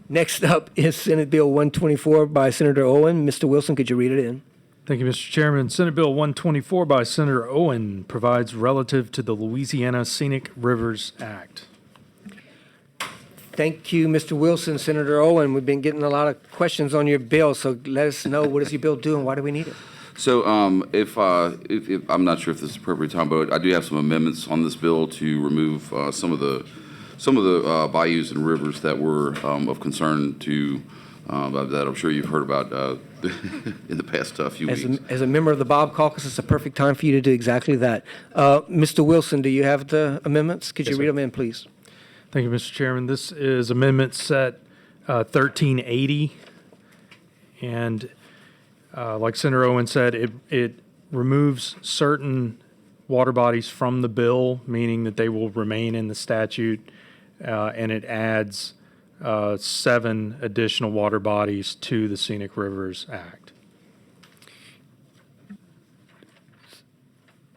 Next up is Senate Bill 124 by Senator Owen. Mr. Wilson, could you read it in? Thank you, Mr. Chairman. Senate Bill 124 by Senator Owen provides relative to the Louisiana Scenic Rivers Act. Thank you, Mr. Wilson. Senator Owen, we've been getting a lot of questions on your bill, so let us know, what does your bill do and why do we need it? So if I'm not sure if this is the appropriate time, but I do have some amendments on this bill to remove some of the bayous and rivers that were of concern to that I'm sure you've heard about in the past few weeks. As a member of the Bob Caucus, it's a perfect time for you to do exactly that. Mr. Wilson, do you have the amendments? Could you read them in, please? Thank you, Mr. Chairman. This is Amendment Set 1380, and like Senator Owen said, it removes certain water bodies from the bill, meaning that they will remain in the statute, and it adds 7 additional water bodies to the Scenic Rivers Act.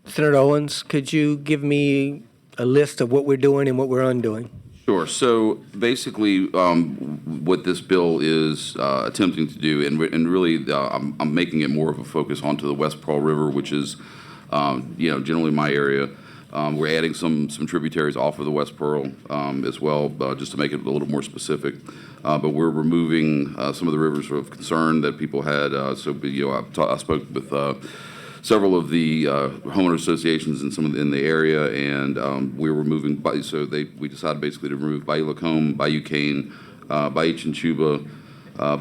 Senator Owens, could you give me a list of what we're doing and what we're undoing? Sure. So basically, what this bill is attempting to do, and really, I'm making it more of a focus onto the West Pearl River, which is, generally my area. We're adding some tributaries off of the West Pearl as well, just to make it a little more specific. But we're removing some of the rivers of concern that people had. I spoke with several of the homeowner associations in the area, and we're removing. We decided basically to remove Bayou Lacombe, Bayou Cane, Bayou Chinchuba,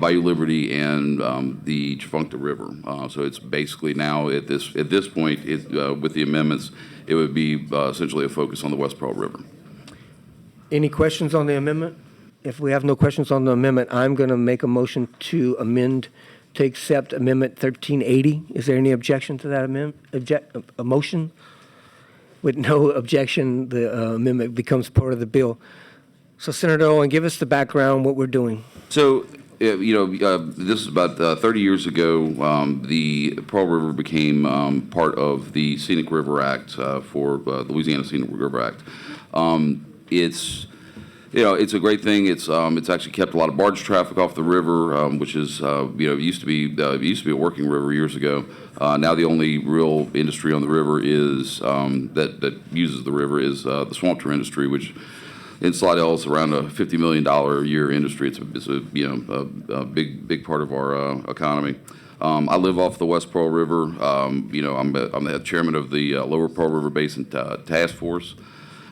Bayou Liberty, and the Tchefuncte River. So it's basically now at this point, with the amendments, it would be essentially a focus on the West Pearl River. Any questions on the amendment? If we have no questions on the amendment, I'm going to make a motion to accept Amendment 1380. Is there any objection to that amendment? A motion? With no objection, the amendment becomes part of the bill. So, Senator Owen, give us the background, what we're doing. So, this is about 30 years ago. The Pearl River became part of the Scenic River Act for the Louisiana Scenic River Act. It's a great thing. It's actually kept a lot of barge traffic off the river, which is it used to be a working river years ago. Now the only real industry on the river is that uses the river is the swamp tour industry, which in Slidell is around a $50 million a year industry. It's a big part of our economy. I live off the West Pearl River. I'm the chairman of the Lower Pearl River Basin Task Force.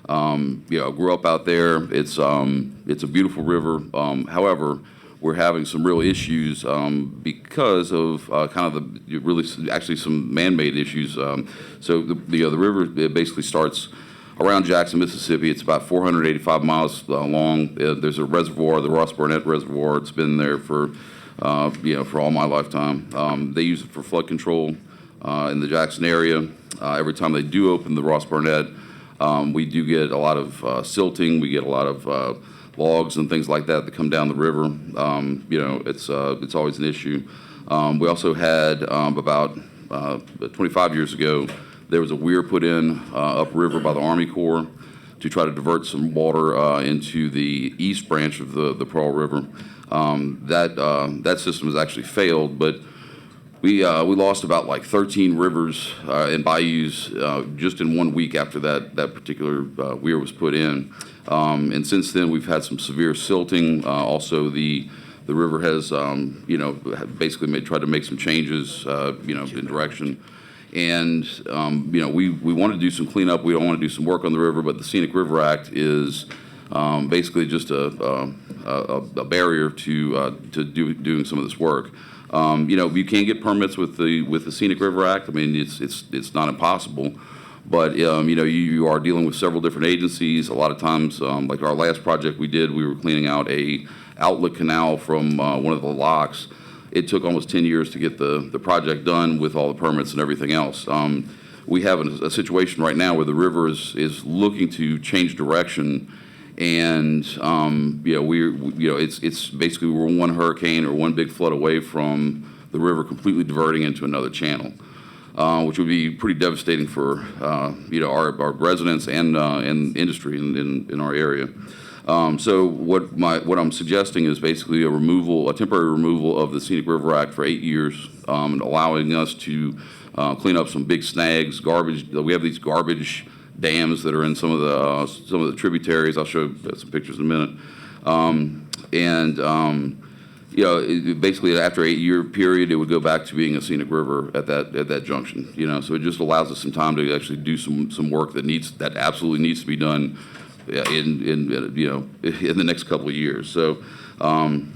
I grew up out there. It's a beautiful river. However, we're having some real issues because of actually some man-made issues. So the river, it basically starts around Jackson, Mississippi. It's about 485 miles long. There's a reservoir, the Ross Barnett Reservoir. It's been there for all my lifetime. They use it for flood control in the Jackson area. Every time they do open the Ross Barnett, we do get a lot of silting. We get a lot of logs and things like that come down the river. It's always an issue. We also had about 25 years ago, there was a weir put in upriver by the Army Corps to try to divert some water into the east branch of the Pearl River. That system has actually failed, but we lost about 13 rivers and bayous just in 1 week after that particular weir was put in. And since then, we've had some severe silting. Also, the river has basically tried to make some changes in direction. And we want to do some cleanup. We don't want to do some work on the river, but the Scenic River Act is basically just a barrier to doing some of this work. You can get permits with the Scenic River Act. I mean, it's not impossible, but you are dealing with several different agencies. A lot of times, like our last project we did, we were cleaning out a outlet canal from one of the locks. It took almost 10 years to get the project done with all the permits and everything else. We have a situation right now where the river is looking to change direction, and it's basically we're one hurricane or one big flood away from the river completely diverting into another channel, which would be pretty devastating for our residents and industry in our area. So what I'm suggesting is basically a temporary removal of the Scenic River Act for 8 years, allowing us to clean up some big snags, garbage. We have these garbage dams that are in some of the tributaries. I'll show some pictures in a minute. Basically after an 8-year period, it would go back to being a scenic river at that junction. So it just allows us some time to actually do some work that absolutely needs to be done in the next couple of years. So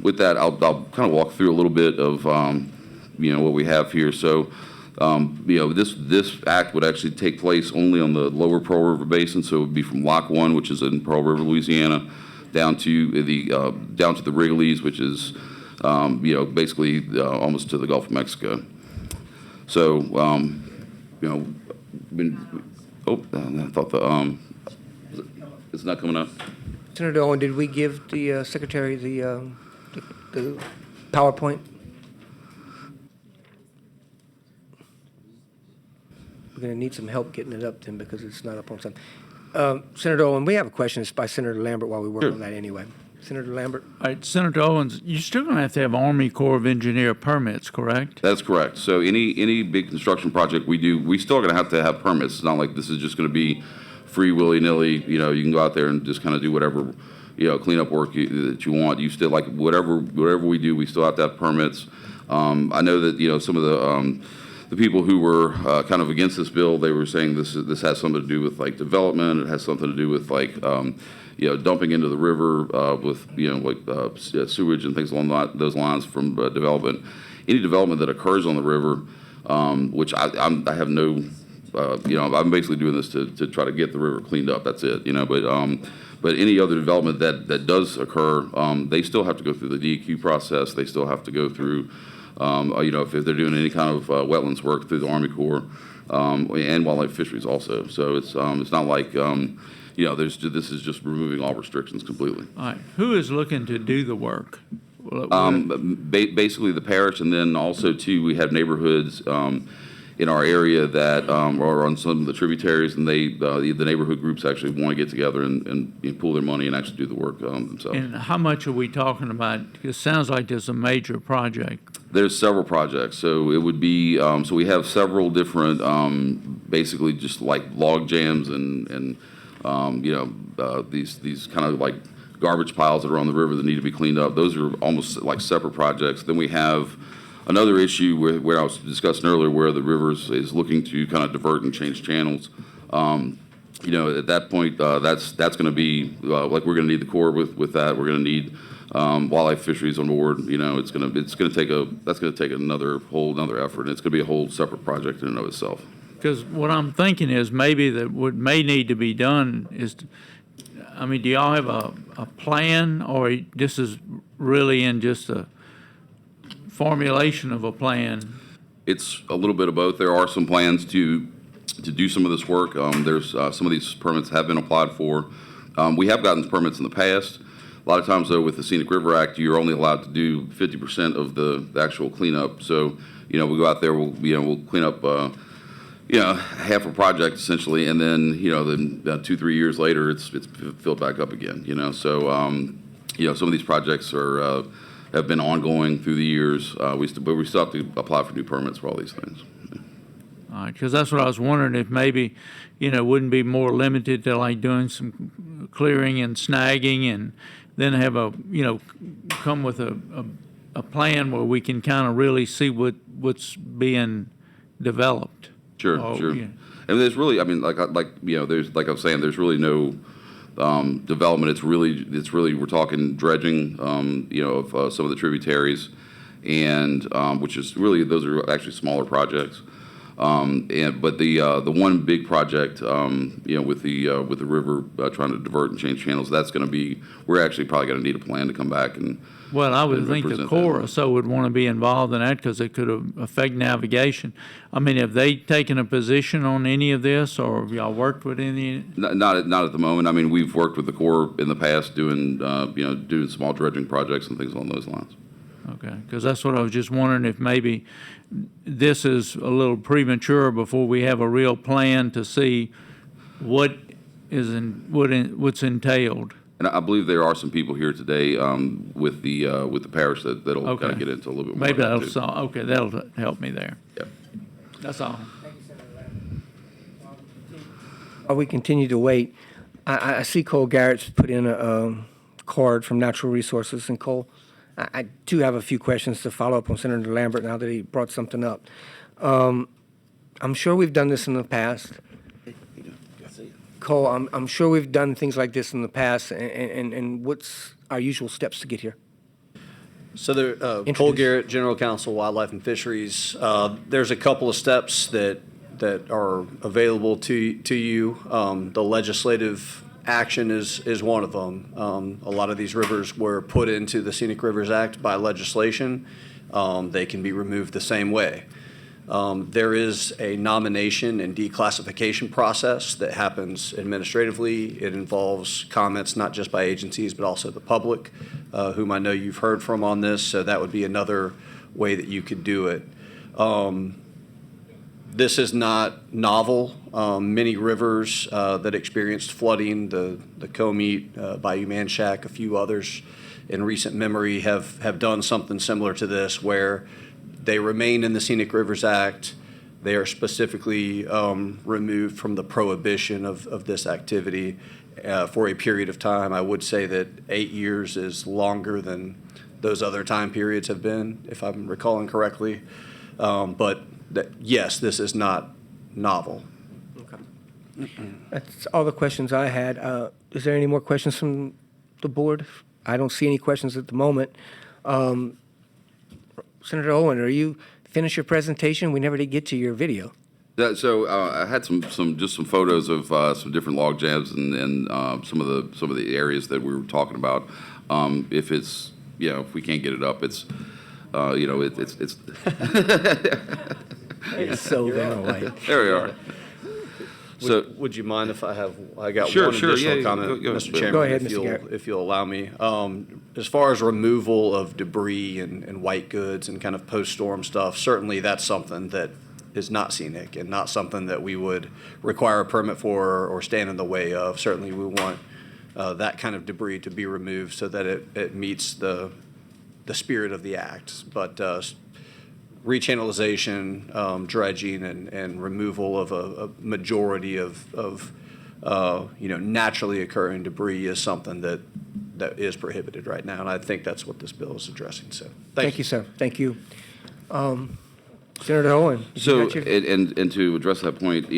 with that, I'll kind of walk through a little bit of what we have here. So this act would actually take place only on the lower Pearl River Basin. So it would be from Lock 1, which is in Pearl River, Louisiana, down to the Wrigley's, which is basically almost to the Gulf of Mexico. So I thought it's not coming up. Senator Owen, did we give the secretary the PowerPoint? We're going to need some help getting it up then because it's not up on something. Senator Owen, we have a question. It's by Senator Lambert while we work on that anyway. Senator Lambert? All right, Senator Owens, you're still going to have Army Corps of Engineer permits, correct? That's correct. So any big construction project we do, we still going to have permits. It's not like this is just going to be free willy-nilly. You can go out there and just kind of do whatever, cleanup work that you want. You still, like, whatever we do, we still have to have permits. I know that, some of the people who were kind of against this bill, they were saying this has something to do with, like, development. It has something to do with, like, dumping into the river with, sewage and things along those lines from development. Any development that occurs on the river, which I have no, I'm basically doing this to try to get the river cleaned up. That's it, But any other development that does occur, they still have to go through the DEQ process. They still have to go through, if they're doing any kind of wetlands work through the Army Corps and wildlife fisheries also. So it's not like this is just removing all restrictions completely. All right, who is looking to do the work? Basically the parish, and then also too we have neighborhoods in our area that are on some of the tributaries, and the neighborhood groups actually want to get together and pool their money and actually do the work themselves. And how much are we talking about? It sounds like there's a major project. There's several projects. So it would be, so we have several different, basically just like log jams and these kind of like garbage piles that are on the river that need to be cleaned up. Those are almost like separate projects. Then we have another issue where I was discussing earlier, where the river is looking to kind of divert and change channels. At that point, that's going to be like we're going to need the Corps with that. We're going to need wildlife fisheries on board. That's going to take another effort, and it's going to be a whole separate project in and of itself. Because what I'm thinking is maybe that what may need to be done is, do y'all have a plan, or this is really in just a formulation of a plan? It's a little bit of both. There are some plans to do some of this work. There's some of these permits have been applied for. We have gotten permits in the past. A lot of times, though, with the Scenic River Act, you're only allowed to do 50% of the actual cleanup. So, we go out there, we'll clean up, half a project essentially, and then, 2-3 years later, it's filled back up again. So, some of these projects have been ongoing through the years. But we still have to apply for new permits for all these things. All right, because that's what I was wondering, if maybe, wouldn't be more limited to like doing some clearing and snagging, and then have come with a plan where we can kind of really see what's being developed. Sure. Yeah. And there's really, there's, like I was saying, there's really no development. It's really we're talking dredging, of some of the tributaries, and which is really, those are actually smaller projects. But the one big project, with the river trying to divert and change channels, that's going to be, we're actually probably going to need a plan to come back and. Well, I would think the present Corps that. so would want to be involved in that, because it could affect navigation. Have they taken a position on any of this, or have y'all worked with any? Not at the moment. We've worked with the Corps in the past doing small dredging projects and things along those lines. Okay, because that's what I was just wondering, if maybe this is a little premature before we have a real plan to see what's entailed. And I believe there are some people here today with the parish that'll Okay. kind of get into a little bit more. Maybe of that, that'll, too. okay, that'll help me there. Yeah. That's all. While we continue to wait, I see Cole Garrett's put in a card from Natural Resources. And Cole, I do have a few questions to follow up on Senator Lambert now that he brought something up. I'm sure we've done this in the past. Cole, I'm sure we've done things like this in the past, and what's our usual steps to get here? So there, Cole Introduce. Garrett, General Counsel, Wildlife and Fisheries. There's a couple of steps that are available to you. The legislative action is one of them. A lot of these rivers were put into the Scenic Rivers Act by legislation. They can be removed the same way. There is a nomination and declassification process that happens administratively. It involves comments not just by agencies, but also the public, whom I know you've heard from on this, so that would be another way that you could do it. This is not novel. Many rivers that experienced flooding, the Comeet, Bayou Manchac, a few others in recent memory have done something similar to this, where they remain in the Scenic Rivers Act. They are specifically removed from the prohibition of this activity for a period of time. I would say that 8 years is longer than those other time periods have been, if I'm recalling correctly. But yes, this is not novel. That's all the questions I had. Is there any more questions from the board? I don't see any questions at the moment. Senator Owen, are you finished your presentation? We never did get to your video. So I had some photos of some different log jams and some of the areas that we were talking about. If it's if we can't get it up, it's it's It's so very white. there we are. So Would you mind if I got Sure, one sure, additional yeah, comment, go- Mr. go Chairman? ahead, if Mr. you'll- Garrett. If you'll allow me. As far as removal of debris and white goods and kind of post-storm stuff, certainly that's something that is not scenic and not something that we would require a permit for or stand in the way of. Certainly we want that kind of debris to be removed so that it meets the spirit of the act. But rechannelization, dredging, and removal of a majority of naturally occurring debris is something that is prohibited right now, and I think that's what this bill is addressing. So, Thank you, sir. Thank you. Senator Owen. did you So, got your- and to address that point,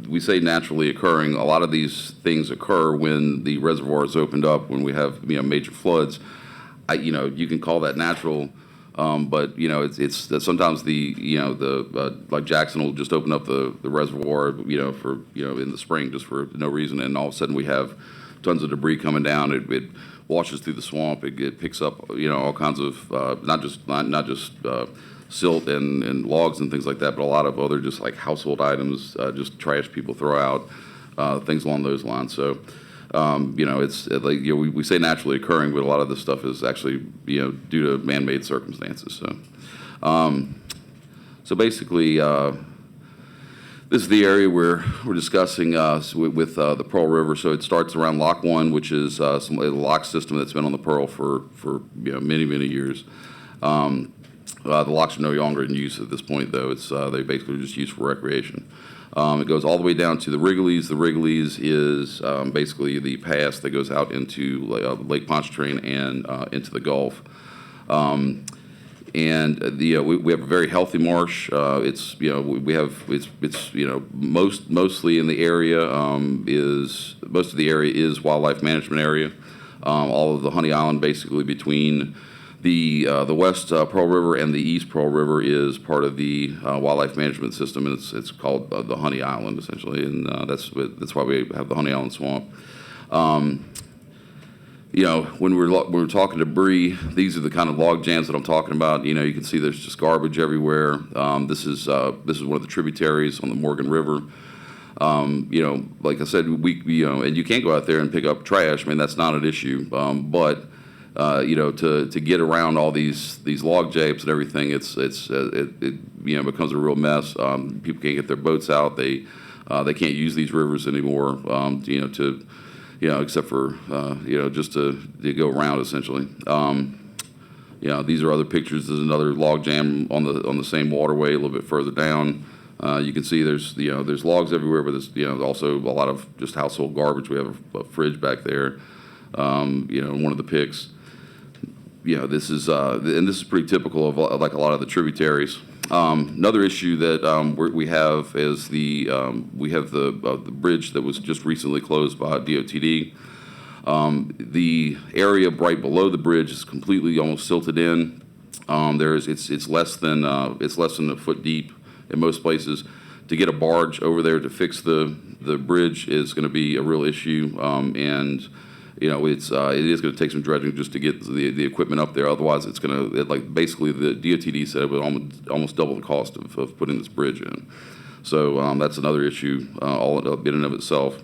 we say naturally occurring. A lot of these things occur when the reservoir is opened up, when we have major floods. You can call that natural, but it's that sometimes like Jackson will just open up the reservoir, for in the spring just for no reason, and all of a sudden we have tons of debris coming down. It washes through the swamp. It picks up all kinds of not just silt and logs and things like that, but a lot of other just like household items, just trash people throw out, things along those lines. So it's like we say naturally occurring, but a lot of this stuff is actually due to man-made circumstances. So basically. This is the area where we're discussing with the Pearl River. So it starts around Lock 1, which is a lock system that's been on the Pearl for many, many years. The locks are no longer in use at this point, though. They basically just used for recreation. It goes all the way down to the Wrigley's. The Wrigley's is basically the pass that goes out into Lake Pontchartrain and into the Gulf. And we have a very healthy marsh. It's mostly in the area most of the area is wildlife management area. All of the Honey Island, basically between the West Pearl River and the East Pearl River, is part of the wildlife management system, and it's called the Honey Island essentially, and that's why we have the Honey Island Swamp. When we're talking debris, these are the kind of log jams that I'm talking about. You can see there's just garbage everywhere. This is one of the tributaries on the Morgan River. Like I said, and you can't go out there and pick up trash. I mean, that's not an issue. But to get around all these log jams and everything, it becomes a real mess. People can't get their boats out. They can't use these rivers anymore. except for, just to go around essentially. These are other pictures. There's another log jam on the same waterway a little bit further down. You can see there's logs everywhere, but there's, also a lot of just household garbage. We have a fridge back there, in one of the pics. This is, and this is pretty typical of like a lot of the tributaries. Another issue that we have is we have the bridge that was just recently closed by DOTD. The area right below the bridge is completely almost silted in. It's less than a foot deep in most places. To get a barge over there to fix the bridge is going to be a real issue, and it is going to take some dredging just to get the equipment up there. Otherwise, it's going to basically the DOTD said it would almost double the cost of putting this bridge in. So that's another issue all in and of itself.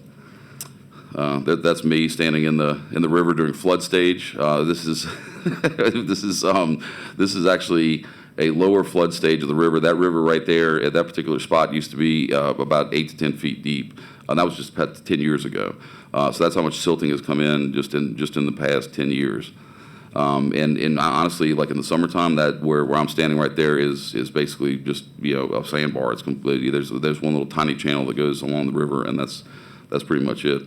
That's me standing in the river during flood stage. This is this is actually a lower flood stage of the river. That river right there at that particular spot used to be about 8 to 10 feet deep, and that was just 10 years ago. So that's how much silting has come in just in the past 10 years. And honestly, like in the summertime, that where I'm standing right there is basically just a sandbar. It's completely there's one little tiny channel that goes along the river, and that's pretty much it.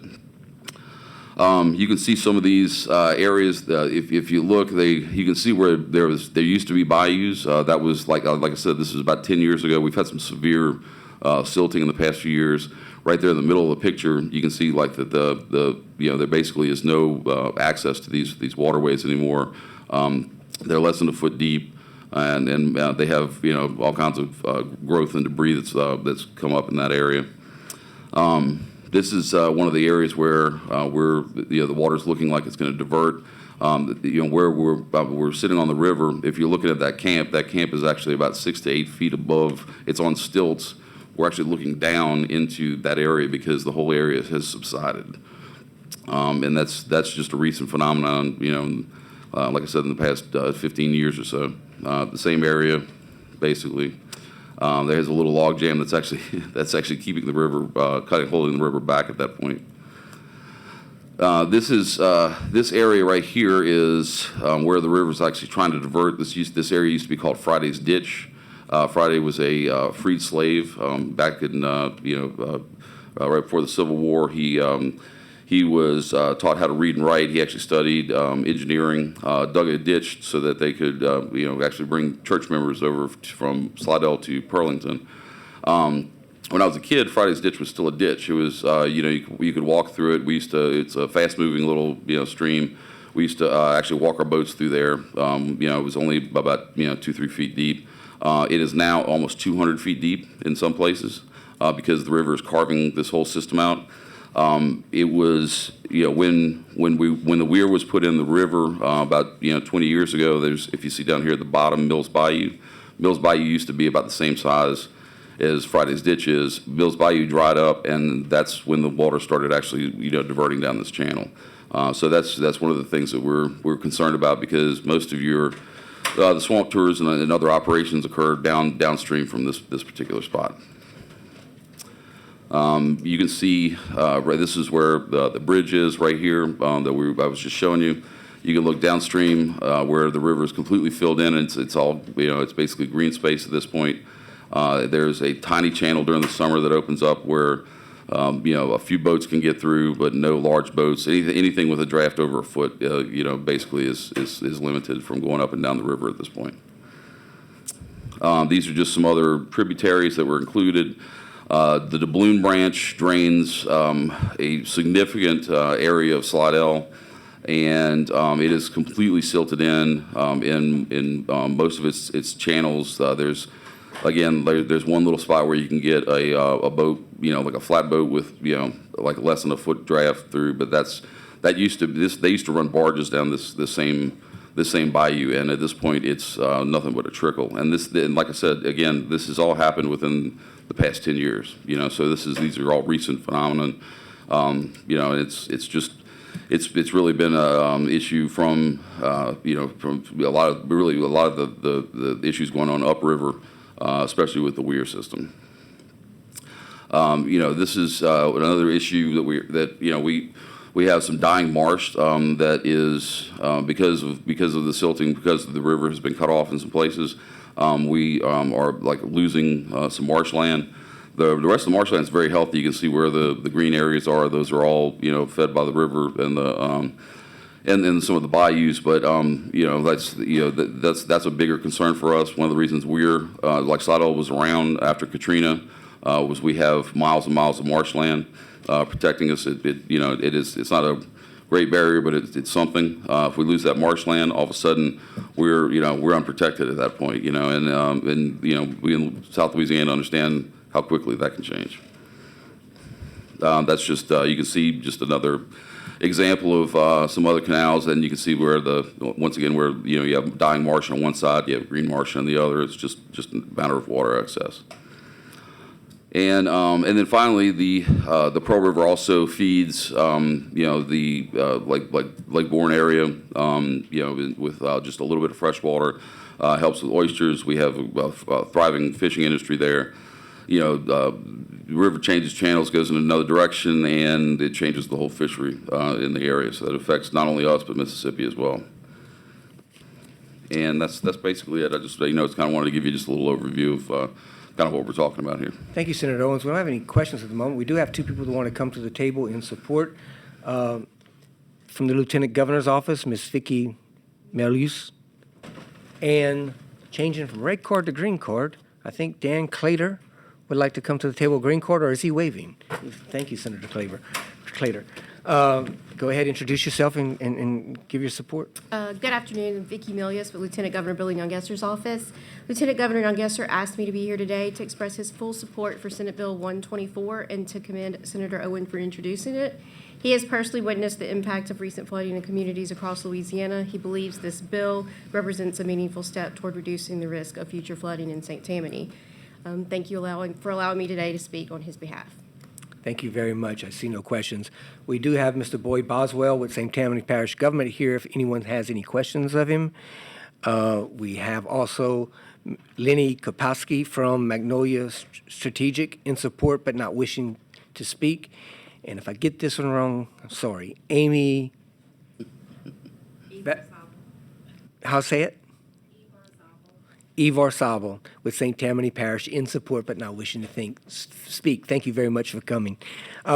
You can see some of these areas. If you look, you can see where there used to be bayous. That was like I said, this is about 10 years ago. We've had some severe silting in the past few years. Right there in the middle of the picture, you can see like that there basically is no access to these waterways anymore. They're less than a foot deep, and they have all kinds of growth and debris that's come up in that area. This is one of the areas where the water's looking like it's going to divert. Where we're sitting on the river. If you're looking at that camp is actually about 6 to 8 feet above. It's on stilts. We're actually looking down into that area because the whole area has subsided, and that's just a recent phenomenon. Like I said, in the past 15 years or so, the same area, basically. There's a little log jam that's actually keeping the river, holding the river back at that point. This area right here is where the river's actually trying to divert. This area used to be called Friday's Ditch. Friday was a freed slave back in right before the Civil War. He was taught how to read and write. He actually studied engineering, dug a ditch so that they could, actually bring church members over from Slidell to Pearlington. When I was a kid, Friday's Ditch was still a ditch. It was, you could walk through it. It's a fast-moving little, stream. We used to actually walk our boats through there. It was only about, 2-3 feet deep. It is now almost 200 feet deep in some places because the river is carving this whole system out. It was, when the weir was put in the river about 20 years ago. If you see down here at the bottom, Mills Bayou used to be about the same size as Friday's Ditch is. Mills Bayou dried up, and that's when the water started actually diverting down this channel. So that's one of the things that we're concerned about because most of the swamp tours and other operations occur downstream from this particular spot. You can see this is where the bridge is right here that I was just showing you. You can look downstream where the river is completely filled in. And it's all it's basically green space at this point. There's a tiny channel during the summer that opens up where a few boats can get through, but no large boats. Anything with a draft over a foot, basically is limited from going up and down the river at this point. These are just some other tributaries that were included. The Doubloon Branch drains a significant area of Slidell, and it is completely silted in most of its channels. There's one little spot where you can get a boat, like a flat boat with like less than a foot draft through, but they used to run barges down this same bayou, and at this point it's nothing but a trickle. And like I said, again, this has all happened within the past 10 years. So these are all recent phenomenon. It's really been an issue from from a lot of the issues going on upriver, especially with the weir system. This is another issue that We have some dying marsh that is because of the silting, because the river has been cut off in some places. We are like losing some marshland. The rest of the marshland is very healthy. You can see where the green areas are. Those are all fed by the river and the and some of the bayous. But that's a bigger concern for us. One of the reasons we're like Slidell was around after Katrina was we have miles and miles of marshland protecting us. It's not a great barrier, but it's something. If we lose that marshland, all of a sudden we're unprotected at that point. And we in South Louisiana understand how quickly that can change. That's just you can see just another example of some other canals, and you can see where once again where you have dying marsh on one side, you have green marsh on the other. It's just a matter of water access. And then finally, the Pearl River also feeds the Lake Bourne area with just a little bit of fresh water. Helps with oysters. We have a thriving fishing industry there. The river changes channels, goes in another direction, and it changes the whole fishery in the area. So that affects not only us but Mississippi as well. And that's basically it. I just just kind of wanted to give you just a little overview of kind of what we're talking about here. Thank you, Senator Owens. We don't have any questions at the moment. We do have two people who want to come to the table in support. From the Lieutenant Governor's office, Ms. Vicki Melius. And changing from red card to green card, I think Dan Clater would like to come to the table. Green card, or is he waving? Thank you, Senator Clater. Go ahead, introduce yourself and give your support. Good afternoon. I'm Vicki Milius with Lieutenant Governor Billy Younggesser's office. Lieutenant Governor Younggesser asked me to be here today to express his full support for Senate Bill 124 and to commend Senator Owen for introducing it. He has personally witnessed the impact of recent flooding in communities across Louisiana. He believes this bill represents a meaningful step toward reducing the risk of future flooding in St. Tammany. Thank you for allowing me today to speak on his behalf. Thank you very much. I see no questions. We do have Mr. Boyd Boswell with St. Tammany Parish Government here if anyone has any questions of him. We have also Lenny Kopowski from Magnolia Strategic in support but not wishing to speak. And if I get this one wrong, I'm sorry. Amy. How say it? Ivar Sabel with St. Tammany Parish in support but not wishing to speak. Thank you very much for coming.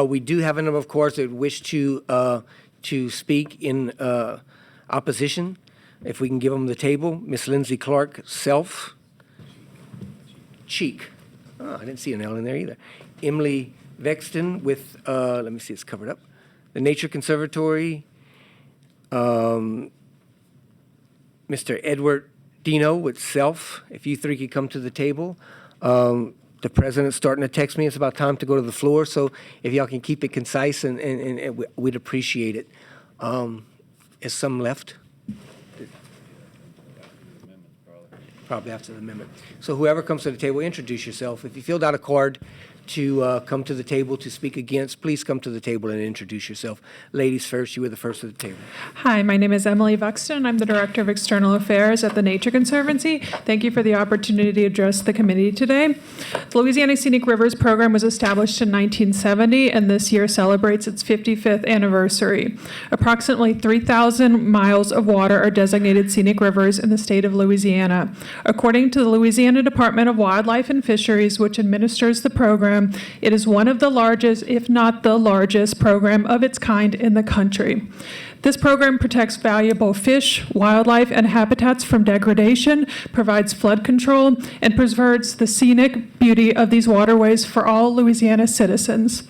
We do have a number, of course, that wish to speak in opposition. If we can give them the table. Miss Lindsay Clark, self. Cheek. Oh, I didn't see an L in there either. Emily Vexton with, let me see, it's covered up. The Nature Conservatory. Mr. Edward Dino with self. If you three could come to the table. The president's starting to text me. It's about time to go to the floor. So if y'all can keep it concise, and we'd appreciate it. Is some left? Probably after the amendment. So whoever comes to the table, introduce yourself. If you filled out a card to come to the table to speak against, please come to the table and introduce yourself. Ladies first, you were the first at the table. Hi, my name is Emily Buxton. I'm the Director of External Affairs at the Nature Conservancy. Thank you for the opportunity to address the committee today. The Louisiana Scenic Rivers Program was established in 1970 and this year celebrates its 55th anniversary. Approximately 3,000 miles of water are designated scenic rivers in the state of Louisiana. According to the Louisiana Department of Wildlife and Fisheries, which administers the program, it is one of the largest, if not the largest, program of its kind in the country. This program protects valuable fish, wildlife, and habitats from degradation, provides flood control, and preserves the scenic beauty of these waterways for all Louisiana citizens.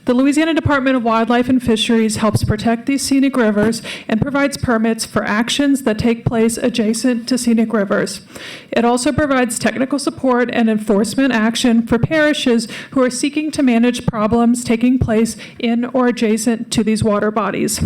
The Louisiana Department of Wildlife and Fisheries helps protect these scenic rivers and provides permits for actions that take place adjacent to scenic rivers. It also provides technical support and enforcement action for parishes who are seeking to manage problems taking place in or adjacent to these water bodies.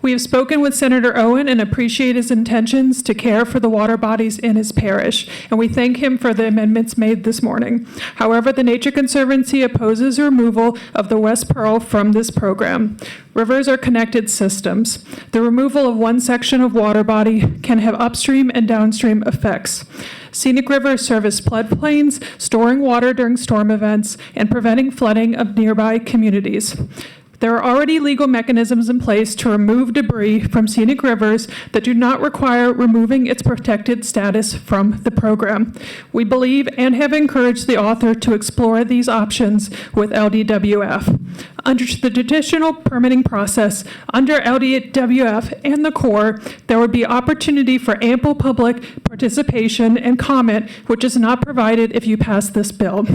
We have spoken with Senator Owen and appreciate his intentions to care for the water bodies in his parish, and we thank him for the amendments made this morning. However, the Nature Conservancy opposes removal of the West Pearl from this program. Rivers are connected systems. The removal of one section of water body can have upstream and downstream effects. Scenic rivers serve as floodplains, storing water during storm events, and preventing flooding of nearby communities. There are already legal mechanisms in place to remove debris from scenic rivers that do not require removing its protected status from the program. We believe and have encouraged the author to explore these options with LDWF. Under the traditional permitting process, under LDWF and the Corps, there would be opportunity for ample public participation and comment, which is not provided if you pass this bill.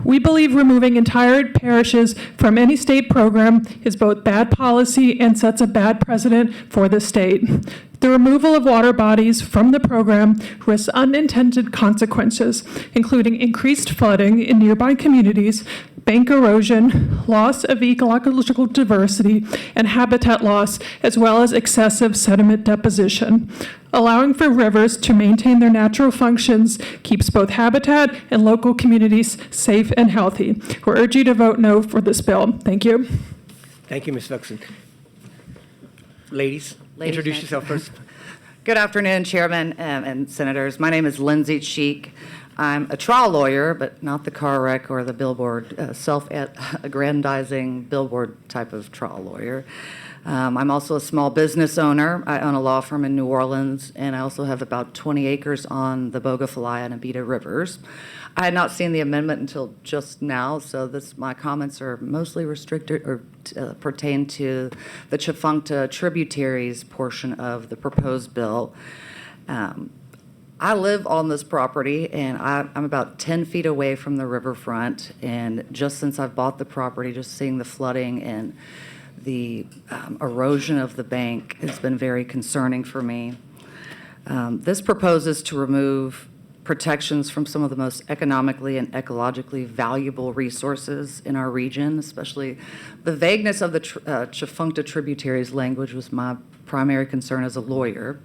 We believe removing entire parishes from any state program is both bad policy and sets a bad precedent for the state. The removal of water bodies from the program risks unintended consequences, including increased flooding in nearby communities, bank erosion, loss of ecological diversity, and habitat loss, as well as excessive sediment deposition. Allowing for rivers to maintain their natural functions keeps both habitat and local communities safe and healthy. We urge you to vote no for this bill. Thank you. Thank you, Ms. Vuxen. Ladies, introduce next. yourself first. Good afternoon, Chairman and Senators. My name is Lindsay Cheek. I'm a trial lawyer, but not the car wreck or the billboard, self-aggrandizing billboard type of trial lawyer. I'm also a small business owner. I own a law firm in New Orleans, and I also have about 20 acres on the Bogafalaya and Abita rivers. I had not seen the amendment until just now, so my comments are mostly restricted or pertain to the Tchefuncte tributaries portion of the proposed bill. I live on this property, and I'm about 10 feet away from the riverfront, and just since I've bought the property, just seeing the flooding and the erosion of the bank has been very concerning for me. This proposes to remove protections from some of the most economically and ecologically valuable resources in our region, especially the vagueness of the Tchefuncte tributaries language was my primary concern as a lawyer.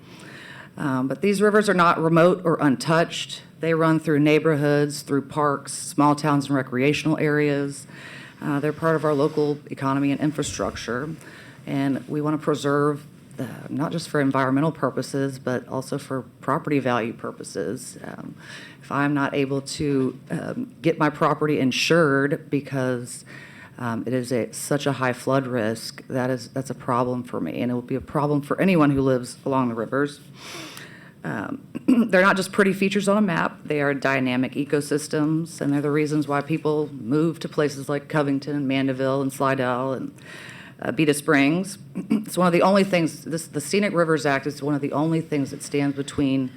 But these rivers are not remote or untouched. They run through neighborhoods, through parks, small towns and recreational areas. They're part of our local economy and infrastructure. And we want to preserve not just for environmental purposes, but also for property value purposes. If I'm not able to get my property insured because it is such a high flood risk, that's a problem for me, and it will be a problem for anyone who lives along the rivers. They're not just pretty features on a map, they are dynamic ecosystems, and they're the reasons why people move to places like Covington and Mandeville and Slidell and Beta Springs. It's one of the only things, the Scenic Rivers Act is one of the only things that stands between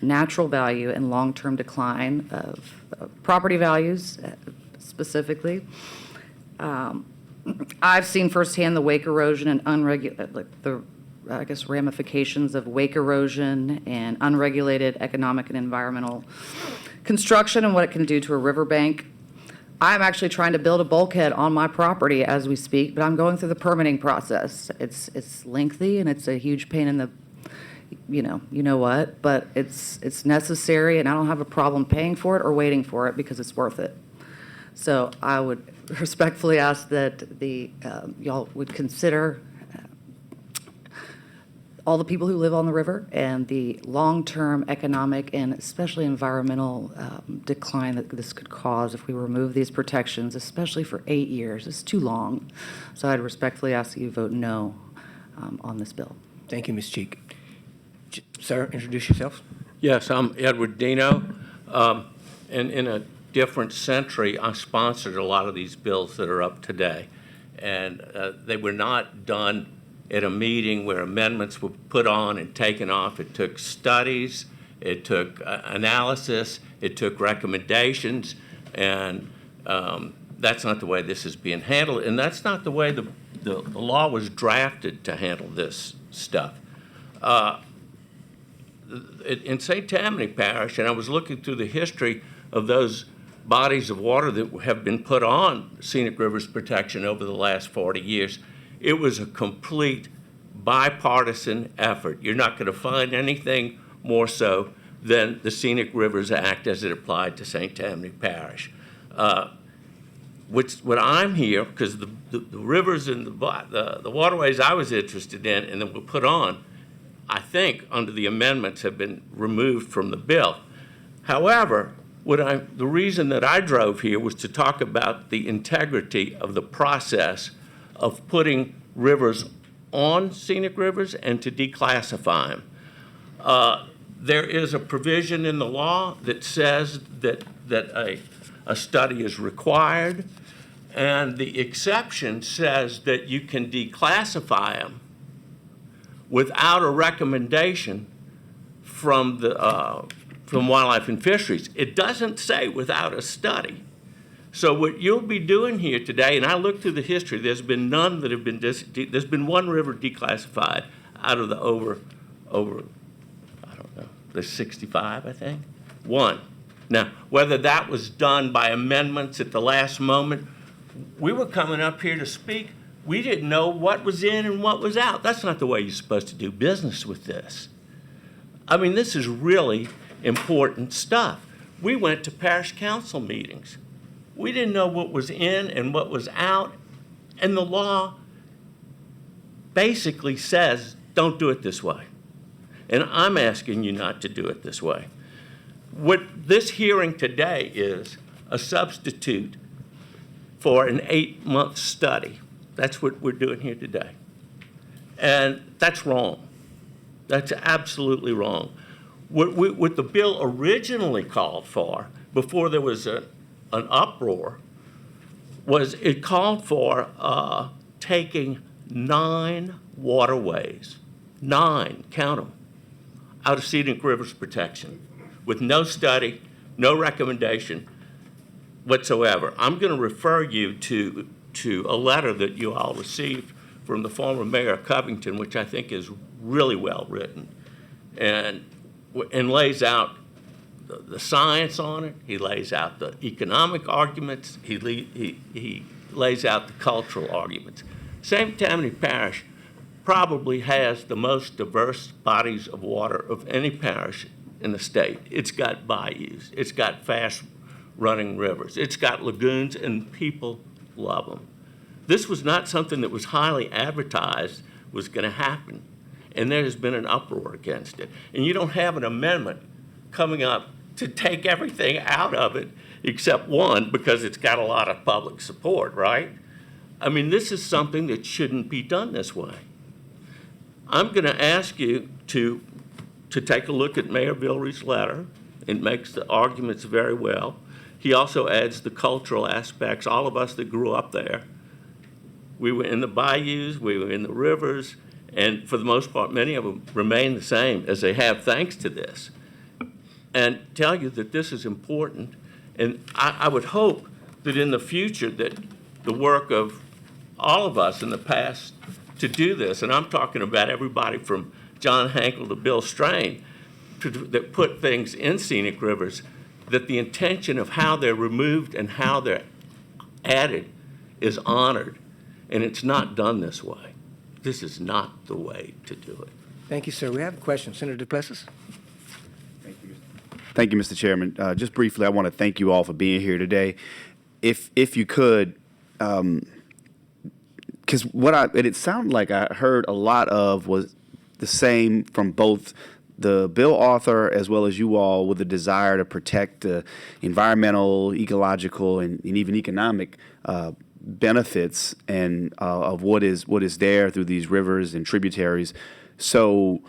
natural value and long-term decline of property values specifically. I've seen firsthand the wake erosion and ramifications of wake erosion and unregulated economic and environmental construction and what it can do to a riverbank. I'm actually trying to build a bulkhead on my property as we speak, but I'm going through the permitting process. It's lengthy and it's a huge pain in the, you know what, but it's necessary, and I don't have a problem paying for it or waiting for it because it's worth it. So I would respectfully ask that y'all would consider all the people who live on the river and the long-term economic and especially environmental decline that this could cause if we remove these protections, especially for 8 years. It's too long. So I'd respectfully ask that you vote no on this bill. Thank you, Ms. Cheek. Sir, introduce yourself. Yes, I'm Edward Dino. And in a different century, I sponsored a lot of these bills that are up today. And they were not done at a meeting where amendments were put on and taken off. It took studies, it took analysis, it took recommendations, and that's not the way this is being handled. And that's not the way the law was drafted to handle this stuff. In St. Tammany Parish, and I was looking through the history of those bodies of water that have been put on Scenic Rivers protection over the last 40 years, it was a complete bipartisan effort. You're not going to find anything more so than the Scenic Rivers Act as it applied to St. Tammany Parish. What I'm here, because the rivers and the waterways I was interested in and that were put on, I think under the amendments have been removed from the bill. However, the reason that I drove here was to talk about the integrity of the process of putting rivers on scenic rivers and to declassify them. There is a provision in the law that says that a study is required, and the exception says that you can declassify them without a recommendation from Wildlife and Fisheries. It doesn't say without a study. So what you'll be doing here today, and I looked through the history, there's been none that have been, there's been one river declassified out of the over, I don't know, the 65, I think, one. Now, whether that was done by amendments at the last moment, we were coming up here to speak. We didn't know what was in and what was out. That's not the way you're supposed to do business with this. I mean, this is really important stuff. We went to parish council meetings. We didn't know what was in and what was out, and the law basically says, don't do it this way. And I'm asking you not to do it this way. What this hearing today is a substitute for an 8-month study. That's what we're doing here today. And that's wrong. That's absolutely wrong. What the bill originally called for, before there was an uproar, was it called for taking 9 waterways, 9, count them, out of Scenic Rivers protection with no study, no recommendation whatsoever. I'm going to refer you to a letter that you all received from the former mayor of Covington, which I think is really well written, and lays out the science on it. He lays out the economic arguments. He lays out the cultural arguments. St. Tammany Parish probably has the most diverse bodies of water of any parish in the state. It's got bayous. It's got fast-running rivers. It's got lagoons, and people love them. This was not something that was highly advertised was going to happen, and there has been an uproar against it. And you don't have an amendment coming up to take everything out of it except one, because it's got a lot of public support, right? I mean, this is something that shouldn't be done this way. I'm going to ask you to take a look at Mayor Villery's letter. It makes the arguments very well. He also adds the cultural aspects. All of us that grew up there, we were in the bayous, we were in the rivers, and for the most part, many of them remain the same as they have thanks to this. And tell you that this is important. And I would hope that in the future that the work of all of us in the past to do this, and I'm talking about everybody from John Hankel to Bill Strain, that put things in scenic rivers, that the intention of how they're removed and how they're added is honored. And it's not done this way. This is not the way to do it. Thank you, sir. We have a question. Senator Duplessis? Thank you, Mr. Chairman. Just briefly, I want to thank you all for being here today. If you could, because it sounded like I heard a lot of was the same from both the bill author as well as you all, with the desire to protect the environmental, ecological, and even economic benefits and of what is there through these rivers and tributaries. So,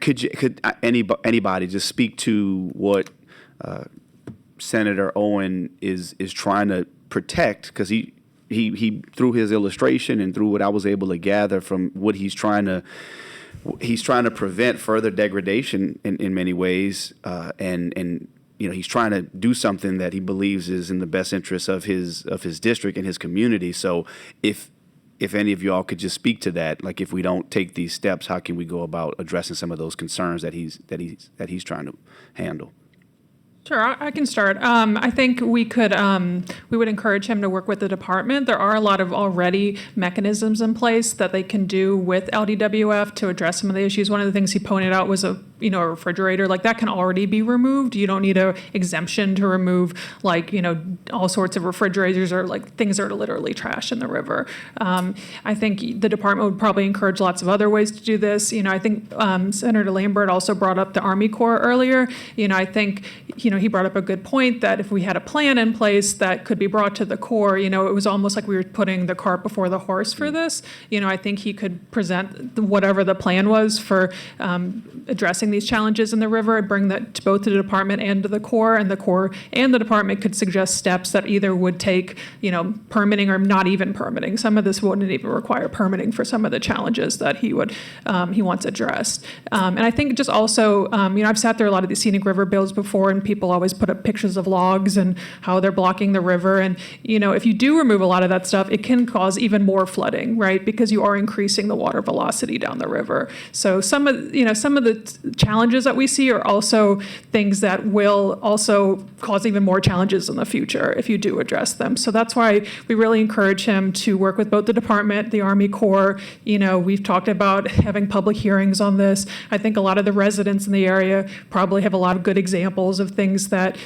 could anybody just speak to what Senator Owen is trying to protect? Because he through his illustration and through what I was able to gather from what he's trying to prevent further degradation in many ways, and you know, he's trying to do something that he believes is in the best interest of his district and his community. So if any of y'all could just speak to that, like if we don't take these steps, how can we go about addressing some of those concerns that he's trying to handle? Sure, I can start. I think we would encourage him to work with the department. There are a lot of already mechanisms in place that they can do with LDWF to address some of the issues. One of the things he pointed out was a a refrigerator, like that can already be removed. You don't need a exemption to remove all sorts of refrigerators or like things that are literally trash in the river. I think the department would probably encourage lots of other ways to do this. I think Senator Lambert also brought up the Army Corps earlier. I think, he brought up a good point that if we had a plan in place that could be brought to the Corps, it was almost like we were putting the cart before the horse for this. I think he could present whatever the plan was for addressing these challenges in the river and bring that to both the department and to the Corps, and the Corps and the department could suggest steps that either would take, permitting or not even permitting. Some of this wouldn't even require permitting for some of the challenges that he wants addressed. And I think just also, I've sat through a lot of these scenic river bills before, and people always put up pictures of logs and how they're blocking the river. And, if you do remove a lot of that stuff, it can cause even more flooding, right? Because you are increasing the water velocity down the river. So some of the challenges that we see are also things that will also cause even more challenges in the future if you do address them. So that's why we really encourage him to work with both the department, the Army Corps. We've talked about having public hearings on this. I think a lot of the residents in the area probably have a lot of good examples of things that,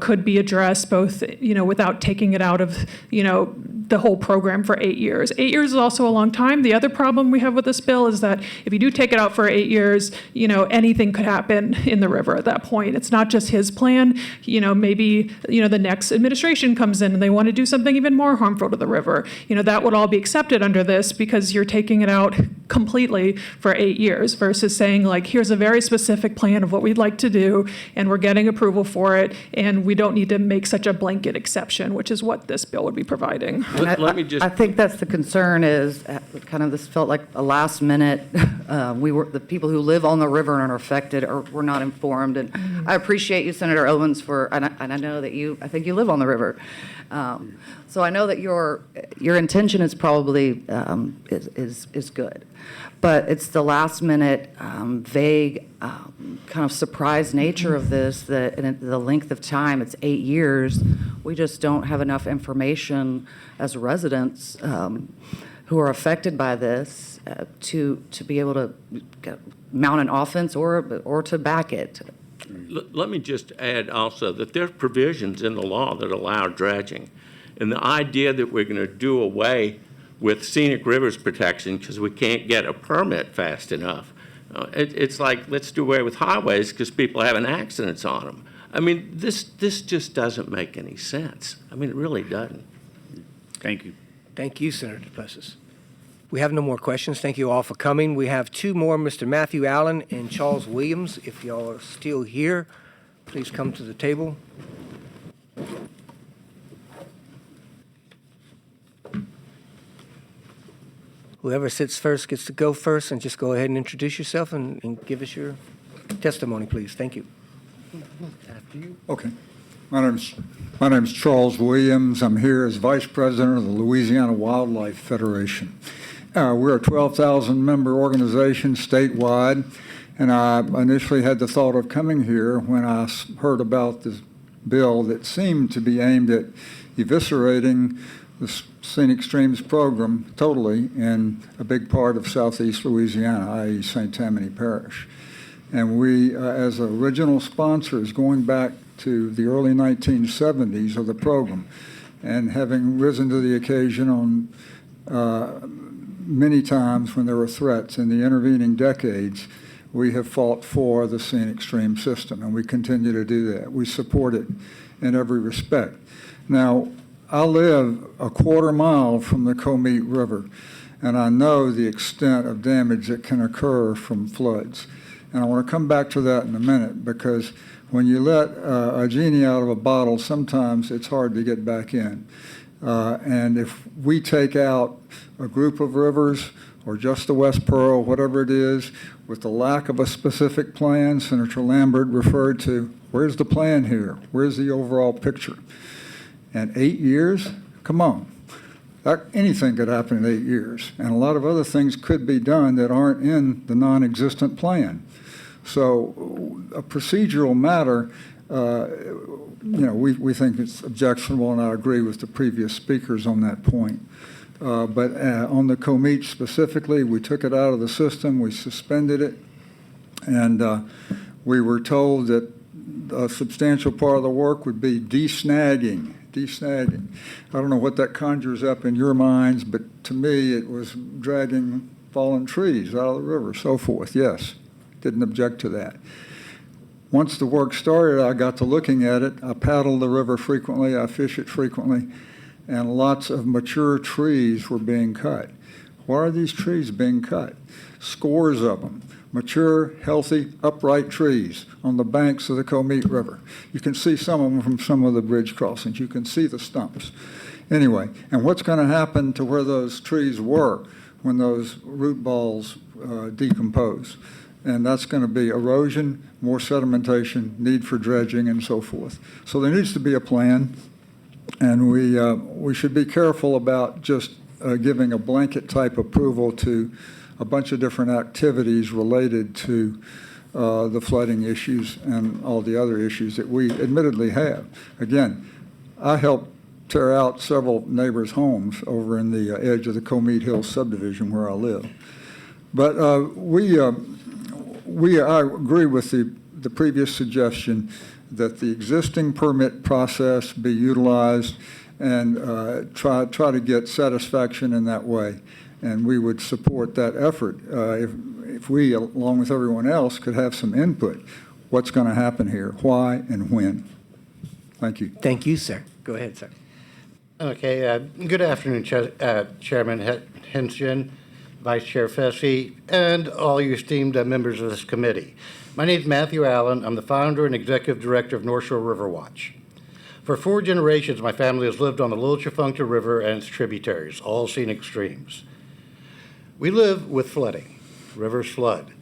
could be addressed both, without taking it out of, the whole program for 8 years. 8 years is also a long time. The other problem we have with this bill is that if you do take it out for 8 years, anything could happen in the river at that point. It's not just his plan. Maybe, the next administration comes in and they want to do something even more harmful to the river. That would all be accepted under this because you're taking it out completely for 8 years versus saying, like, here's a very specific plan of what we'd like to do, and we're getting approval for it, and we don't need to make such a blanket exception, which is what this bill would be providing. I think that's the concern is kind of this felt like a last minute, the people who live on the river and are affected were not informed. And I appreciate you, Senator Owens, and I know that I think you live on the river. So I know that your intention is probably is good. But it's the last minute, vague, kind of surprise nature of this, that and the length of time, it's 8 years. We just don't have enough information as residents who are affected by this to be able to mount an offense or to back it. Let me just add also that there's provisions in the law that allow dredging. And the idea that we're going to do away with scenic rivers protection because we can't get a permit fast enough, it's like, let's do away with highways because people are having accidents on them. I mean, this just doesn't make any sense. I mean, it really doesn't. Thank you. Thank you, Senator DePlessis. We have no more questions. Thank you all for coming. We have two more, Mr. Matthew Allen and Charles Williams. If y'all are still here, please come to the table. Whoever sits first gets to go first, and just go ahead and introduce yourself and give us your testimony, please. Thank you. Okay. My name's Charles Williams. I'm here as Vice President of the Louisiana Wildlife Federation. We're a 12,000-member organization statewide, and I initially had the thought of coming here when I heard about this bill that seemed to be aimed at eviscerating the Scenic Streams program totally in a big part of southeast Louisiana, i.e. St. Tammany Parish. And we, as original sponsors, going back to the early 1970s of the program, and having risen to the occasion on many times when there were threats in the intervening decades, we have fought for the scenic stream system, and we continue to do that. We support it in every respect. Now, I live a quarter mile from the Comeet River, and I know the extent of damage that can occur from floods. And I want to come back to that in a minute, because when you let a genie out of a bottle, sometimes it's hard to get back in. And if we take out a group of rivers or just the West Pearl, whatever it is, with the lack of a specific plan, Senator Lambert referred to, where's the plan here? Where's the overall picture? And 8 years? Come on. Anything could happen in 8 years. And a lot of other things could be done that aren't in the non-existent plan. So a procedural matter, we think it's objectionable, and I agree with the previous speakers on that point. But on the Comeet specifically, we took it out of the system, we suspended it, And we were told that a substantial part of the work would be desnagging. I don't know what that conjures up in your minds, but to me, it was dragging fallen trees out of the river, so forth. Yes, didn't object to that. Once the work started, I got to looking at it. I paddle the river frequently, I fish it frequently, and lots of mature trees were being cut. Why are these trees being cut? Scores of them. Mature, healthy, upright trees on the banks of the Comeet River. You can see some of them from some of the bridge crossings. You can see the stumps. Anyway, and what's going to happen to where those trees were when those root balls decompose? And that's going to be erosion, more sedimentation, need for dredging, and so forth. So there needs to be a plan, and we should be careful about just giving a blanket type approval to a bunch of different activities related to the flooding issues and all the other issues that we admittedly have. Again, I helped tear out several neighbors' homes over in the edge of the Comeet Hills subdivision where I live. But I agree with the previous suggestion that the existing permit process be utilized and try to get satisfaction in that way. And we would support that effort if we, along with everyone else, could have some input. What's going to happen here, why, and when? Thank you. Thank you, sir. Go ahead, sir. Okay, good afternoon, Chairman Henson, Vice Chair Fessy, and all you esteemed members of this committee. My name is Matthew Allen. I'm the founder and executive director of North Shore River Watch. For 4 generations, my family has lived on the Little Tchefuncte River and its tributaries, all scenic streams. We live with flooding. Rivers flood.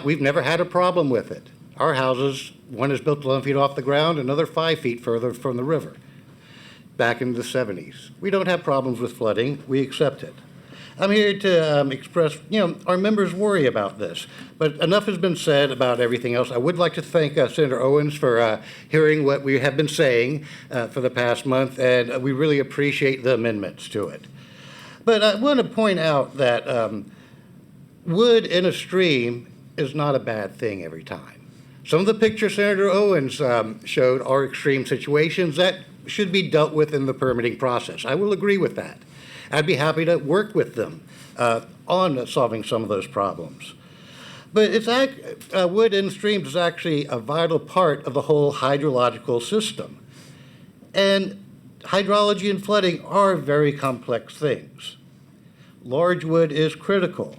We've never had a problem with it. Our houses, one is built 11 feet off the ground, another 5 feet further from the river. Back in the 70s. We don't have problems with flooding. We accept it. I'm here to express, our members worry about this. But enough has been said about everything else. I would like to thank Senator Owens for hearing what we have been saying for the past month, and we really appreciate the amendments to it. But I want to point out that wood in a stream is not a bad thing every time. Some of the pictures Senator Owens showed are extreme situations that should be dealt with in the permitting process. I will agree with that. I'd be happy to work with them on solving some of those problems. But wood in streams is actually a vital part of the whole hydrological system. And hydrology and flooding are very complex things. Large wood is critical.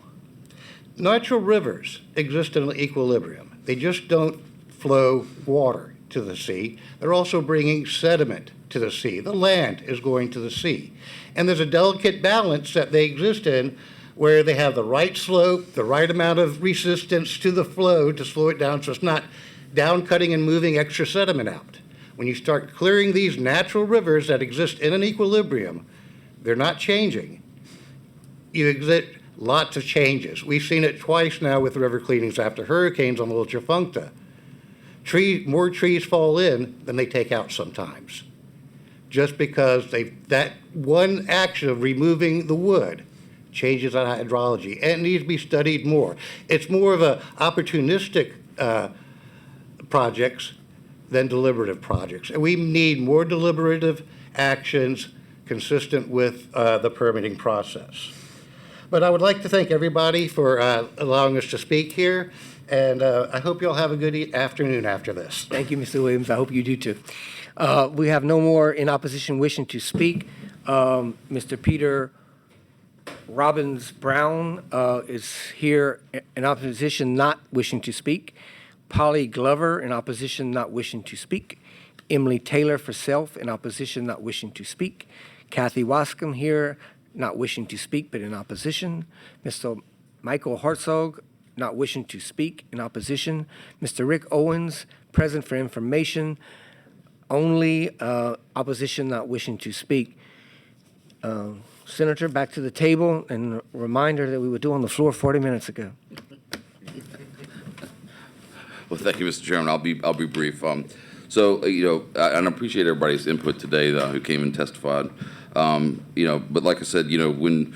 Natural rivers exist in an equilibrium. They just don't flow water to the sea. They're also bringing sediment to the sea. The land is going to the sea. And there's a delicate balance that they exist in where they have the right slope, the right amount of resistance to the flow to slow it down so it's not down cutting and moving extra sediment out. When you start clearing these natural rivers that exist in an equilibrium, they're not changing. You exit lots of changes. We've seen it twice now with river cleanings after hurricanes on the Little Tchefuncte. More trees fall in than they take out sometimes. Just because that one action of removing the wood changes that hydrology, and it needs to be studied more. It's more of a opportunistic projects than deliberative projects. And we need more deliberative actions consistent with the permitting process. But I would like to thank everybody for allowing us to speak here, and I hope you all have a good afternoon after this. Thank you, Mr. Williams. I hope you do too. We have no more in opposition wishing to speak. Mr. Peter Robbins Brown is here in opposition, not wishing to speak. Polly Glover in opposition, not wishing to speak. Emily Taylor for self in opposition, not wishing to speak. Kathy Wascom here, not wishing to speak, but in opposition. Mr. Michael Hartzog, not wishing to speak, in opposition. Mr. Rick Owens, present for information, only, opposition, not wishing to speak. Senator, back to the table, and a reminder that we were due on the floor 40 minutes ago. Well, thank you, Mr. Chairman. I'll be brief. So, I appreciate everybody's input today who came and testified. But like I said, when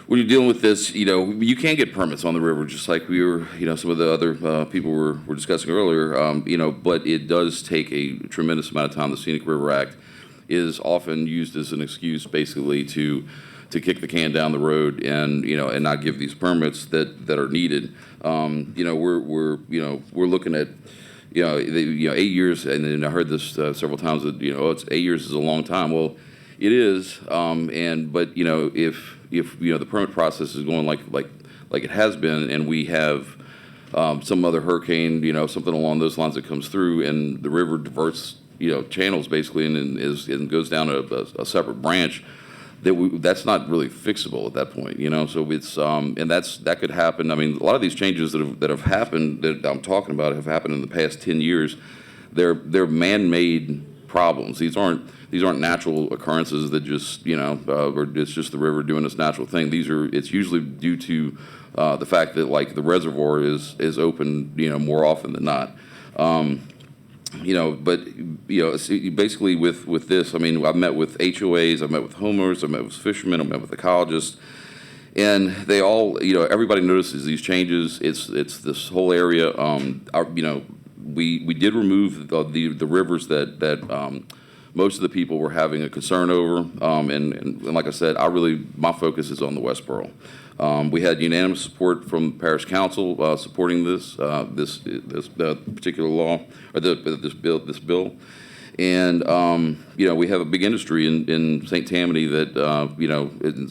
when you're dealing with this, you can get permits on the river, just like we were, some of the other people were discussing earlier, but it does take a tremendous amount of time. The Scenic River Act is often used as an excuse, basically, to kick the can down the road and not give these permits that are needed. We're looking at 8 years, and then I heard this several times that it's 8 years is a long time. Well, it is, but if the permit process is going like it has been, and we have some other hurricane, something along those lines that comes through, and the river diverts channels basically, and goes down a separate branch, that's not really fixable at that point, So it's and that could happen. I mean, a lot of these changes that have happened that I'm talking about have happened in the past 10 years. They're man-made problems. These aren't natural occurrences that just or it's just the river doing its natural thing. It's usually due to the fact that like the reservoir is open more often than not. Basically with this, I mean, I've met with HOAs, I've met with homeowners, I've met with fishermen, I've met with ecologists, and they all, everybody notices these changes. It's this whole area. We did remove the rivers that most of the people were having a concern over, and like I said, my focus is on the West Pearl. We had unanimous support from Parish Council supporting this particular law or this bill, and we have a big industry in St. Tammany that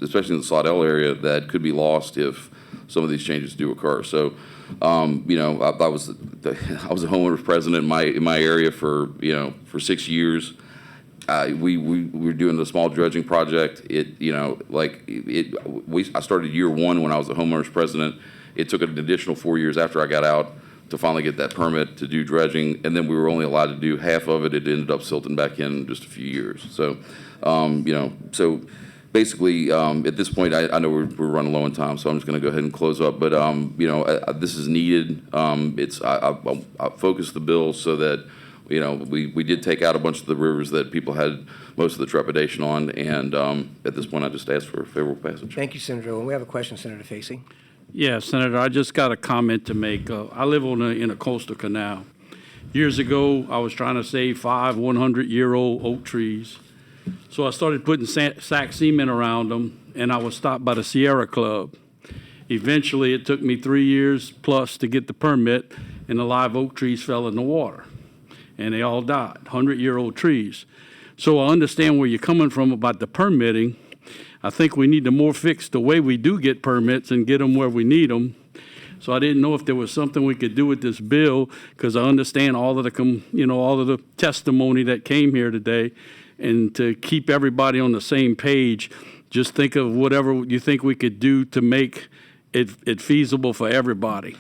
especially in the Slidell area, that could be lost if some of these changes do occur. So, I was a homeowners president in my area for 6 years. We were doing the small dredging project. I started year one when I was the homeowners president. It took an additional 4 years after I got out to finally get that permit to do dredging, and then we were only allowed to do half of it. It ended up silting back in just a few years. So, so basically, at this point, I know we're running low on time, so I'm just going to go ahead and close up. But this is needed. I focused the bill so that we did take out a bunch of the rivers that people had most of the trepidation on, and at this point, I just asked for a favorable passage. Thank you, Senator. And we have a question, Senator Facey. Yeah, Senator, I just got a comment to make. I live in a coastal canal. Years ago, I was trying to save 5 100-year-old oak trees. So I started putting sack cement around them, and I was stopped by the Sierra Club. Eventually, it took me 3 years plus to get the permit, and the live oak trees fell in the water, and they all died, 100-year-old trees. So I understand where you're coming from about the permitting. I think we need to more fix the way we do get permits and get them where we need them. So I didn't know if there was something we could do with this bill, because I understand all of the testimony that came here today, and to keep everybody on the same page, just think of whatever you think we could do to make it feasible for everybody.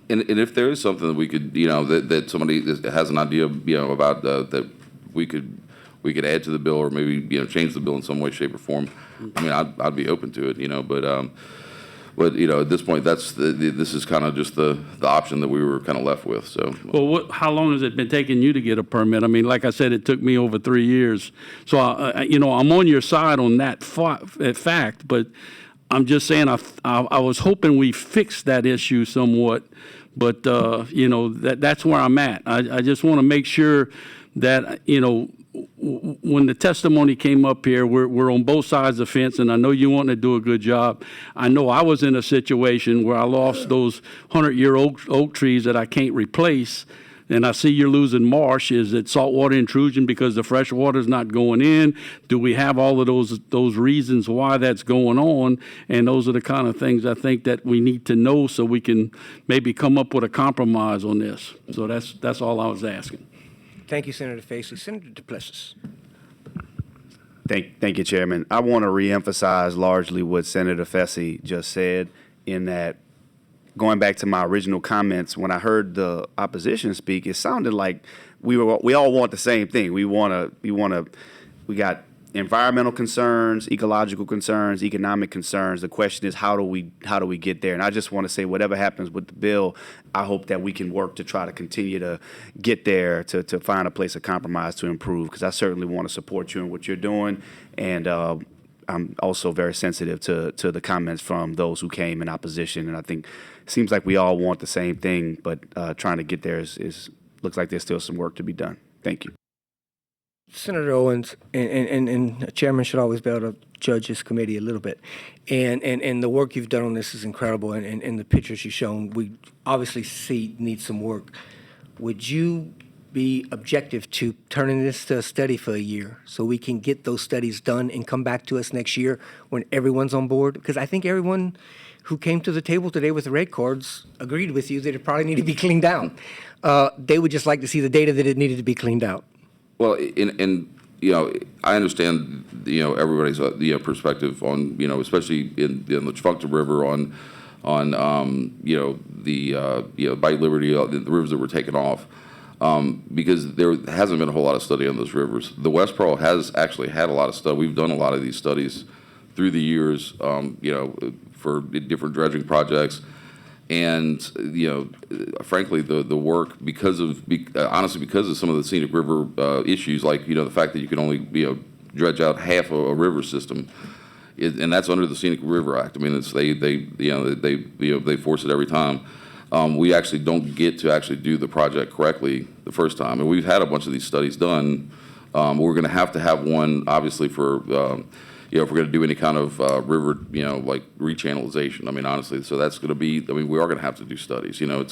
And if there is something that we could, that somebody has an idea, about that we could add to the bill, or maybe change the bill in some way, shape, or form. I mean, I'd be open to it, but at this point, this is kind of just the option that we were kind of left with. So, well, how long has it been taking you to get a permit? I mean, like I said, it took me over 3 years. So, I'm on your side on that fact, but I'm just saying I was hoping we fixed that issue somewhat, but that's where I'm at. I just want to make sure that when the testimony came up here, we're on both sides of the fence, and I know you want to do a good job. I know I was in a situation where I lost those 100-year-old oak trees that I can't replace, and I see you're losing marsh. Is it saltwater intrusion because the fresh water's not going in? Do we have all of those reasons why that's going on? And those are the kind of things I think that we need to know so we can maybe come up with a compromise on this. So that's all I was asking. Thank you, Senator Facey. Senator DePlessis. Thank you, Chairman. I want to reemphasize largely what Senator Facey just said, in that, going back to my original comments, when I heard the opposition speak, it sounded like we all want the same thing. We got environmental concerns, ecological concerns, economic concerns. The question is, how do we get there? And I just want to say, whatever happens with the bill, I hope that we can work to try to continue to get there, to find a place of compromise to improve, because I certainly want to support you in what you're doing. And I'm also very sensitive to the comments from those who came in opposition, and I think it seems like we all want the same thing, but trying to get there is looks like there's still some work to be done. Thank you. Senator Owens and the chairman should always be able to judge his committee a little bit. And the work you've done on this is incredible, and the pictures you've shown, we obviously see need some work. Would you be objective to turning this to a study for a year so we can get those studies done and come back to us next year when everyone's on board? Because I think everyone who came to the table today with the rate cards agreed with you that it probably needed to be cleaned out. They would just like to see the data that it needed to be cleaned out. Well, I understand, everybody's, perspective on, especially in the Tfunkta River on Bite Liberty, the rivers that were taken off, because there hasn't been a whole lot of study on those rivers. The West Pearl has actually had a lot of study. We've done a lot of these studies through the years, for different dredging projects. And, frankly, the work, honestly, because of some of the Scenic River issues, like, the fact that you can only, dredge out half a river system, and that's under the Scenic River Act. I mean, they force it every time. We actually don't get to actually do the project correctly the first time. And we've had a bunch of these studies done. We're going to have one, obviously, for if we're going to do any kind of river, like rechannelization. I mean, honestly, so that's going to be. I mean, we are going to have to do studies. They're going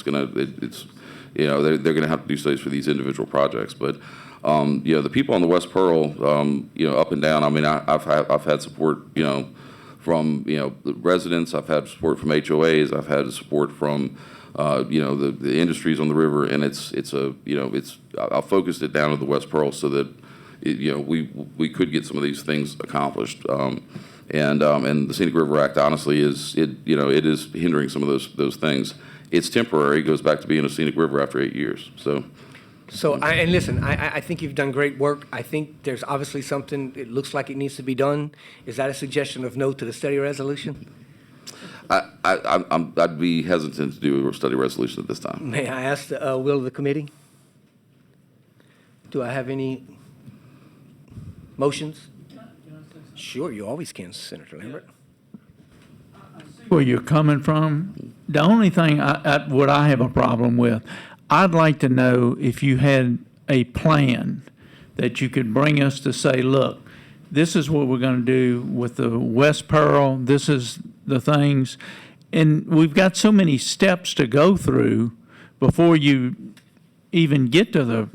to have to do studies for these individual projects. But the people on the West Pearl, up and down. I mean, I've had support, from the residents. I've had support from HOAs. I've had support from the industries on the river, and I focused it down to the West Pearl so that we could get some of these things accomplished. And the Scenic River Act, honestly, it is hindering some of those things. It's temporary. It goes back to being a scenic river after 8 years. I think you've done great work. I think there's obviously something, it looks like it needs to be done. Is that a suggestion of no to the study resolution? I'd be hesitant to do a study resolution at this time. May I ask the will of the committee? Do I have any motions? Sure, you always can, Senator Lambert. Where you're coming from. The only thing what I have a problem with, I'd like to know if you had a plan that you could bring us to say, look, this is what we're going to do with the West Pearl. This is the things. And we've got so many steps to go through before you even get to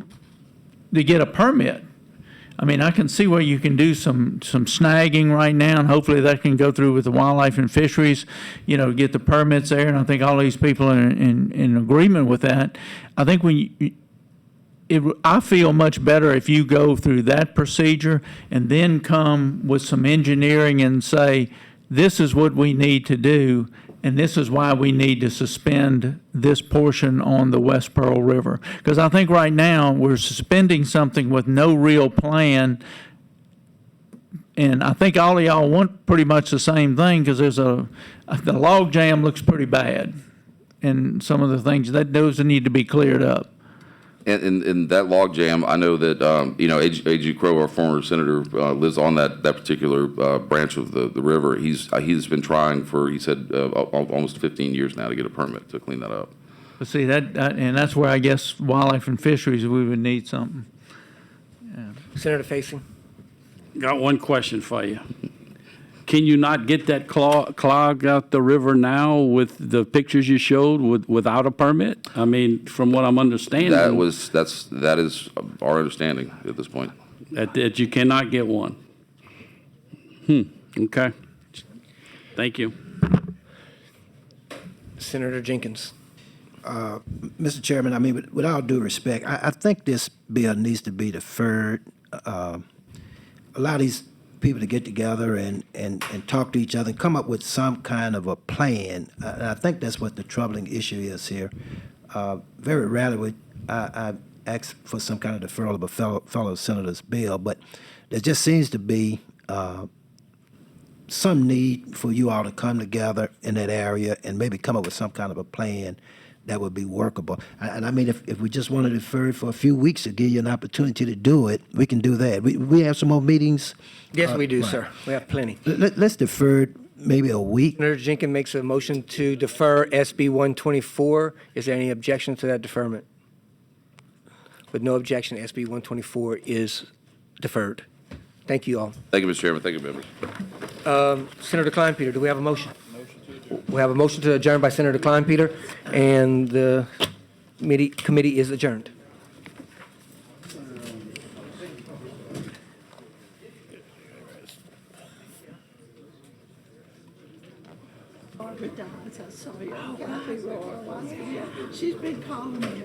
get a permit. I mean, I can see where you can do some snagging right now, and hopefully that can go through with the wildlife and fisheries, get the permits there. And I think all these people are in agreement with that. I think I feel much better if you go through that procedure and then come with some engineering and say, this is what we need to do, and this is why we need to suspend this portion on the West Pearl River. Because I think right now we're suspending something with no real plan, and I think all of y'all want pretty much the same thing, because the log jam looks pretty bad, and some of the things those need to be cleared up. And that log jam, I know that A.G. Crow, our former senator, lives on that particular branch of the river. He's been trying for, he said, almost 15 years now to get a permit to clean that up. But see and that's where I guess wildlife and fisheries, we would need something. Yeah. Senator Facing. Got one question for you. Can you not get that clog out the river now with the pictures you showed without a permit? I mean, from what I'm understanding. That is our understanding at this point. That you cannot get one. Okay. Thank you. Senator Jenkins. Mr. Chairman, I mean, with all due respect, I think this bill needs to be deferred. Allow these people to get together and talk to each other and come up with some kind of a plan. And I think that's what the troubling issue is here. Very rarely would I ask for some kind of deferral of a fellow senator's bill, but there just seems to be some need for you all to come together in that area and maybe come up with some kind of a plan that would be workable. And I mean, if we just want to defer it for a few weeks to give you an opportunity to do it, we can do that. We have some more meetings. Yes, we do, right. sir. We have plenty. Let's defer it maybe a week. Senator Jenkins makes a motion to defer SB 124. Is there any objection to that deferment? With no objection, SB 124 is deferred. Thank you all. Thank you, Mr. Chairman. Thank you, members. Senator Klein-Peter, do we have a motion? We have a motion to adjourn by Senator Klein-Peter, and the committee is adjourned. She's been calling me.